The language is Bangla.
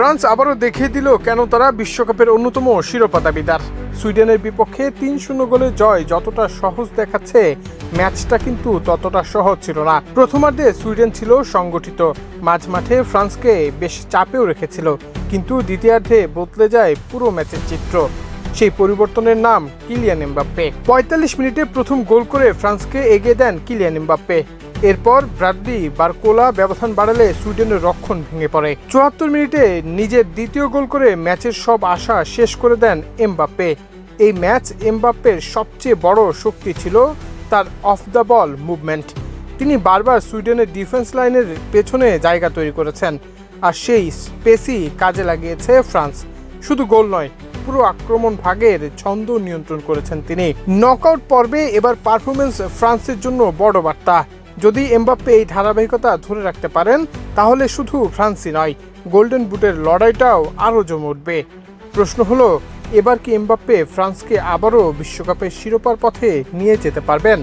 ফ্রান্স আবারও দেখিয়ে দিল কেন তারা বিশ্বকাপের অন্যতম শিরোপা দাবিদার। সুইডেনের বিপক্ষে ৩-০ গোলে জয় যতটা সহজ দেখাচ্ছে, ম্যাচটা কিন্তু ততটা সহজ ছিল না। প্রথমার্ধে সুইডেন ছিল সংগঠিত, মাঝমাঠে ফ্রান্সকে বেশ চাপেও রেখেছিল, কিন্তু দ্বিতীয়ার্ধে বদলে যায় পুরো ম্যাচের চিত্র। সেই পরিবর্তনের নাম কিলিয়ান এমবাপ্পে। ৪৫ মিনিটে প্রথম গোল করে ফ্রান্সকে এগিয়ে দেন কিলিয়ান এমবাপ্পে। এরপর ব্রাডলি বারকোলা ব্যবধান বাড়ালে সুইডেনের রক্ষণ ভেঙে পড়ে। ৭৪ মিনিটে নিজের দ্বিতীয় গোল করে ম্যাচের সব আশা শেষ করে দেন এমবাপ্পে। এই ম্যাচ এমবাপ্পের সবচেয়ে বড় শক্তি ছিল তার অফ দ্য বল মুভমেন্ট। তিনি বারবার সুইডেনের ডিফেন্স লাইনের পেছনে জায়গা তৈরি করেছেন, আর সেই স্পেসই কাজে লাগিয়েছে ফ্রান্স। শুধু গোল নয়, পুরো আক্রমণ ভাগের ছন্দ নিয়ন্ত্রণ করেছেন তিনি। নকআউট পর্বে এবার পারফরমেন্স ফ্রান্সের জন্য বড় বার্তা। যদি এমবাপ্পে এই ধারাবাহিকতা ধরে রাখতে পারেন, তাহলে শুধু ফ্রান্সই নয়, গোল্ডেন বুটের লড়াইটাও আরও জমে উঠবে। প্রশ্ন হলো, এবার কি এমবাপ্পে ফ্রান্সকে আবারও বিশ্বকাপের শিরোপার পথে নিয়ে যেতে পারবেন?